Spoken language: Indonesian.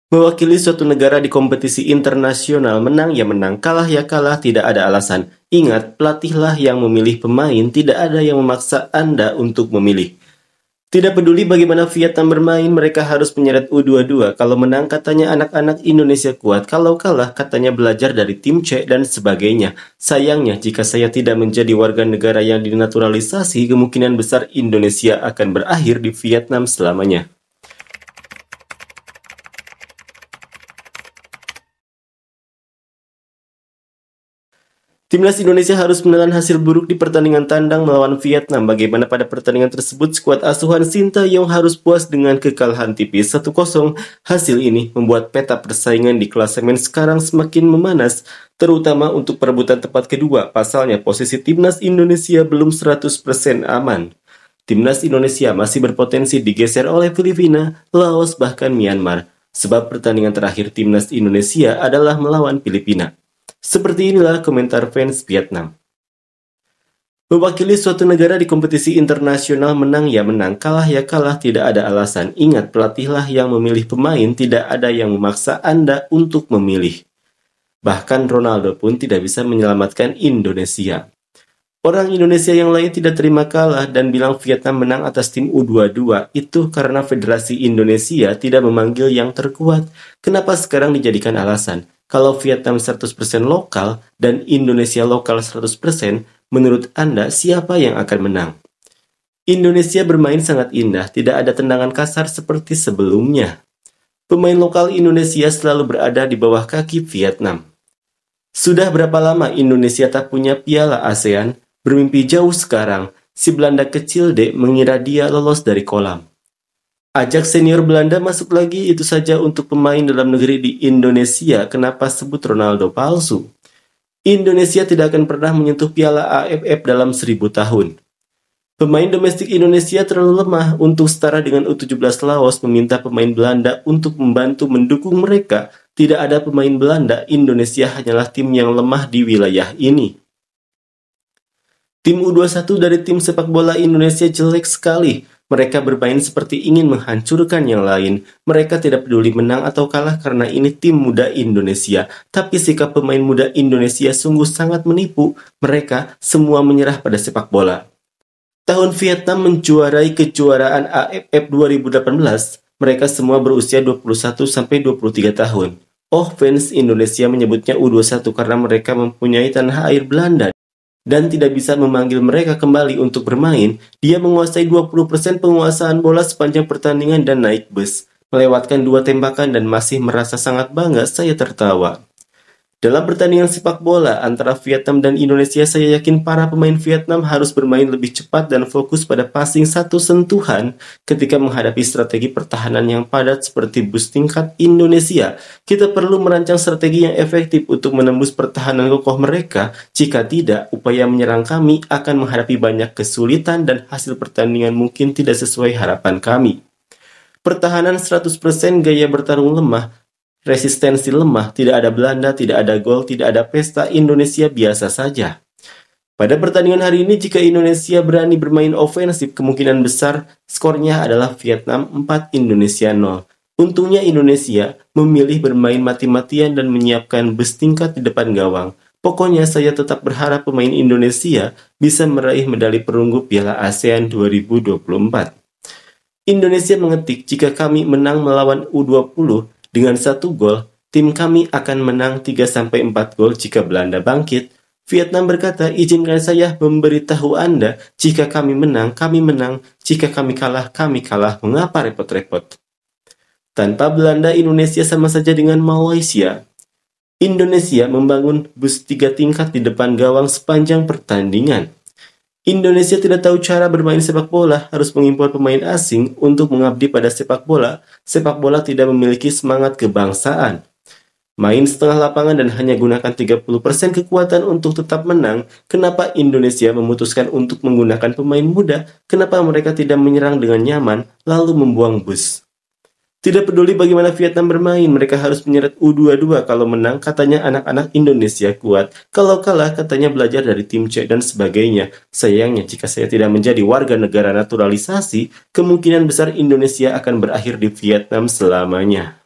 Mewakili suatu negara di kompetisi internasional, menang ya menang, kalah ya kalah, tidak ada alasan. Ingat, pelatihlah yang memilih pemain, tidak ada yang memaksa Anda untuk memilih. Tidak peduli bagaimana Vietnam bermain, mereka harus menyeret U22. Kalau menang, katanya anak-anak Indonesia kuat. Kalau kalah, katanya belajar dari tim C dan sebagainya. Sayangnya, jika saya tidak menjadi warga negara yang dinaturalisasi, kemungkinan besar Indonesia akan berakhir di Vietnam selamanya. Timnas Indonesia harus menelan hasil buruk di pertandingan tandang melawan Vietnam. Bagaimana pada pertandingan tersebut, skuad asuhan Sintayong harus puas dengan kekalahan tipis 1-0. Hasil ini membuat peta persaingan di klasemen sekarang semakin memanas, terutama untuk perebutan tempat kedua. Pasalnya, posisi Timnas Indonesia belum 100% aman. Timnas Indonesia masih berpotensi digeser oleh Filipina, Laos, bahkan Myanmar. Sebab pertandingan terakhir Timnas Indonesia adalah melawan Filipina. Seperti inilah komentar fans Vietnam. Mewakili suatu negara di kompetisi internasional, menang ya menang, kalah ya kalah, tidak ada alasan. Ingat, pelatihlah yang memilih pemain, tidak ada yang memaksa Anda untuk memilih. Bahkan Ronaldo pun tidak bisa menyelamatkan Indonesia. Orang Indonesia yang lain tidak terima kalah dan bilang Vietnam menang atas tim U22. Itu karena Federasi Indonesia tidak memanggil yang terkuat. Kenapa sekarang dijadikan alasan? Kalau Vietnam 100% lokal dan Indonesia lokal 100%, menurut Anda siapa yang akan menang? Indonesia bermain sangat indah, tidak ada tendangan kasar seperti sebelumnya. Pemain lokal Indonesia selalu berada di bawah kaki Vietnam. Sudah berapa lama Indonesia tak punya piala ASEAN? Bermimpi jauh sekarang, si Belanda kecil dek mengira dia lolos dari kolam. Ajak senior Belanda masuk lagi, itu saja untuk pemain dalam negeri di Indonesia. Kenapa sebut Ronaldo palsu? Indonesia tidak akan pernah menyentuh piala AFF dalam 1000 tahun. Pemain domestik Indonesia terlalu lemah untuk setara dengan U17 Laos meminta pemain Belanda untuk membantu mendukung mereka. Tidak ada pemain Belanda, Indonesia hanyalah tim yang lemah di wilayah ini. Tim U21 dari tim sepak bola Indonesia jelek sekali. Mereka bermain seperti ingin menghancurkan yang lain. Mereka tidak peduli menang atau kalah karena ini tim muda Indonesia. Tapi sikap pemain muda Indonesia sungguh sangat menipu. Mereka semua menyerah pada sepak bola. Tahun Vietnam menjuarai kejuaraan AFF 2018. Mereka semua berusia 21-23 tahun. Oh, fans Indonesia menyebutnya U21 karena mereka mempunyai tanah air Belanda dan tidak bisa memanggil mereka kembali untuk bermain. Dia menguasai 20% penguasaan bola sepanjang pertandingan dan naik bus, melewatkan 2 tembakan dan masih merasa sangat bangga. Saya tertawa. Dalam pertandingan sepak bola antara Vietnam dan Indonesia, saya yakin para pemain Vietnam harus bermain lebih cepat dan fokus pada passing satu sentuhan ketika menghadapi strategi pertahanan yang padat seperti bus tingkat Indonesia. Kita perlu merancang strategi yang efektif untuk menembus pertahanan kokoh mereka. Jika tidak, upaya menyerang kami akan menghadapi banyak kesulitan dan hasil pertandingan mungkin tidak sesuai harapan kami. Pertahanan 100% gaya bertarung lemah, resistensi lemah, tidak ada Belanda, tidak ada gol, tidak ada pesta, Indonesia biasa saja. Pada pertandingan hari ini, jika Indonesia berani bermain ofensif, kemungkinan besar skornya adalah Vietnam 4, Indonesia 0. Untungnya Indonesia memilih bermain mati-matian dan menyiapkan bus tingkat di depan gawang. Pokoknya saya tetap berharap pemain Indonesia bisa meraih medali perunggu Piala ASEAN 2024. Indonesia mengetik, jika kami menang melawan U20, dengan 1 gol, tim kami akan menang 3-4 gol jika Belanda bangkit. Vietnam berkata, izinkan saya memberitahu Anda, jika kami menang, jika kami kalah, mengapa repot-repot? Tanpa Belanda, Indonesia sama saja dengan Malaysia. Indonesia membangun bus 3 tingkat di depan gawang sepanjang pertandingan. Indonesia tidak tahu cara bermain sepak bola, harus mengimpor pemain asing untuk mengabdi pada sepak bola. Sepak bola tidak memiliki semangat kebangsaan. Main setengah lapangan dan hanya gunakan 30% kekuatan untuk tetap menang. Kenapa Indonesia memutuskan untuk menggunakan pemain muda? Kenapa mereka tidak menyerang dengan nyaman, lalu membuang bus? Tidak peduli bagaimana Vietnam bermain, mereka harus menyeret U22. Kalau menang, katanya anak-anak Indonesia kuat. Kalau kalah, katanya belajar dari tim C dan sebagainya. Sayangnya, jika saya tidak menjadi warga negara naturalisasi, kemungkinan besar Indonesia akan berakhir di Vietnam selamanya.